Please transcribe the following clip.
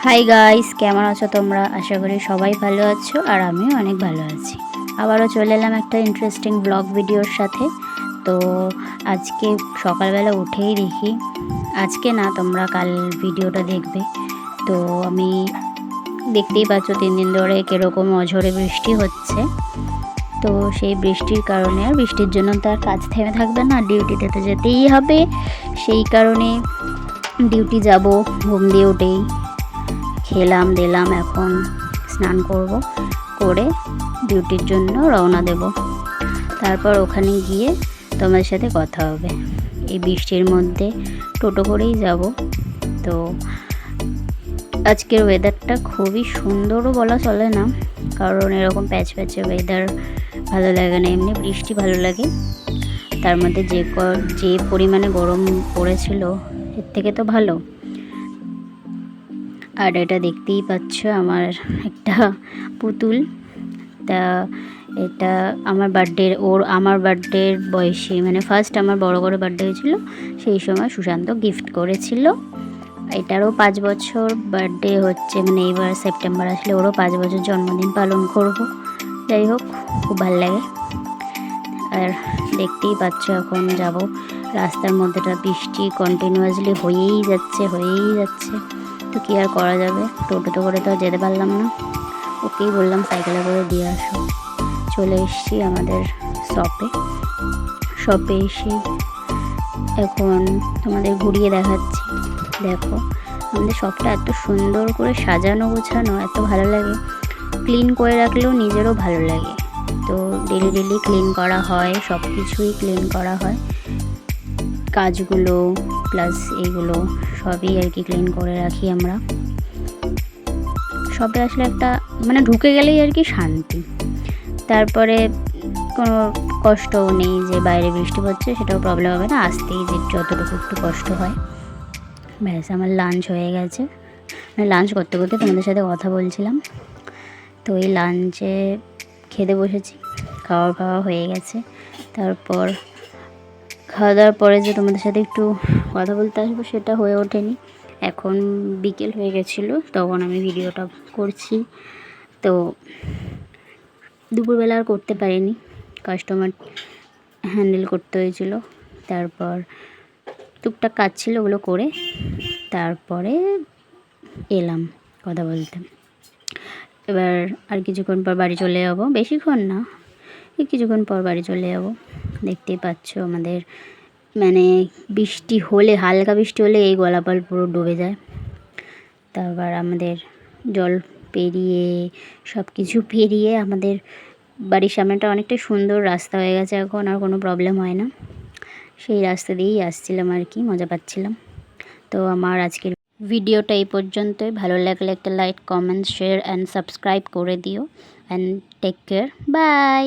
Hi guys, কেমন আছো তোমরা? আশা করি সবাই ভালো আছো আর আমিও অনেক ভালো আছি। আবারও চলে এলাম একটা ইন্টারেস্টিং ব্লগ ভিডিওর সাথে। তো আজকে সকালবেলা উঠেই দেখি, আজকে না তোমরা কাল ভিডিওটা দেখবে, তো আমি দেখতেই পাচ্ছ 3 দিন ধরে কীরকম অঝোরে বৃষ্টি হচ্ছে। তো সেই বৃষ্টির কারণে আর বৃষ্টির জন্য তো আর কাজ থেমে থাকবে না, ডিউটিতে তো যেতেই হবে। সেই কারণে ডিউটি যাব। ঘুম দিয়ে উঠেই খেলাম দিলাম, এখন স্নান করব, করে ডিউটির জন্য রওনা দেব। তারপর ওখানে গিয়ে তোমাদের সাথে কথা হবে। এই বৃষ্টির মধ্যে টোটো করেই যাব। তো আজকের ওয়েদারটা খুবই সুন্দরও বলা চলে না, কারণ এরকম প্যাচ প্যাচে ওয়েদার ভালো লাগে না, এমনি বৃষ্টি ভালো লাগে। তার মধ্যে যে পরিমাণে গরম পড়েছিল এর থেকে তো ভালো। আর এটা দেখতেই পাচ্ছ আমার একটা পুতুল। তা এটা আমার বার্থডের বয়সে, মানে ফার্স্ট আমার বড় করে বার্থডে হয়েছিল, সেই সময় সুশান্ত গিফট করেছিল। এটারও 5 বছর বার্থডে হচ্ছে, মানে এইবার সেপ্টেম্বর আসলে ওরও 5 বছর জন্মদিন পালন করব। যাই হোক, খুব ভালো লাগে। আর দেখতেই পাচ্ছ এখন যাব, রাস্তার মধ্যেটা বৃষ্টি কন্টিনিউয়াসলি হয়েই যাচ্ছে। তো কী আর করা যাবে, টোটোতে করে তো আর যেতে পারলাম না। ওকেই বললাম সাইকেলে করে দিয়ে আসো। চলে এসেছি আমাদের শপে এসে এখন তোমাদের ঘুরিয়ে দেখাচ্ছি। দেখো আমাদের শপটা এত সুন্দর করে সাজানো গোছানো, এত ভালো লাগে। ক্লিন করে রাখলেও নিজেরও ভালো লাগে। তো ডেলি ক্লিন করা হয়, সব কিছুই ক্লিন করা হয়, কাজগুলো প্লাস এইগুলো সবই আর কি ক্লিন করে রাখি আমরা। শপে আসলে একটা মানে ঢুকে গেলেই আর কি শান্তি। তারপরে কোনো কষ্টও নেই যে বাইরে বৃষ্টি পড়ছে, সেটাও প্রবলেম হবে না, আসতেই যে যতটুকু একটু কষ্ট হয়। ব্যাস আমার লাঞ্চ হয়ে গেছে, মানে লাঞ্চ করতে করতে তোমাদের সাথে কথা বলছিলাম। তো এই লাঞ্চে খেতে বসেছি, খাওয়া হয়ে গেছে। তারপর খাওয়া দাওয়ার পরে যে তোমাদের সাথে একটু কথা বলতে আসবো সেটা হয়ে ওঠেনি। এখন বিকেল হয়ে গেছিলো, তখন আমি ভিডিওটা করছি। তো দুপুরবেলা আর করতে পারিনি, কাস্টমার হ্যান্ডেল করতে হয়েছিল। তারপর টুকটাক কাজ ছিল, ওগুলো করে তারপরে এলাম কথা বলতে। এবার আর কিছুক্ষণ পর বাড়ি চলে যাব, বেশিক্ষণ না, কিছুক্ষণ পর বাড়ি চলে যাব। দেখতেই পাচ্ছ আমাদের মানে বৃষ্টি হলে, হালকা বৃষ্টি হলে এই গলাপাল পুরো ডুবে যায়। তারপর আমাদের জল পেরিয়ে সব কিছু পেরিয়ে আমাদের বাড়ির সামনেটা অনেকটা সুন্দর রাস্তা হয়ে গেছে, এখন আর কোনো প্রবলেম হয় না। সেই রাস্তা দিয়েই আসছিলাম আর কি, মজা পাচ্ছিলাম। তো আমার আজকের ভিডিওটা এই পর্যন্তই। ভালো লাগলে একটা like, comment, share and subscribe করে দিও। And take care, by.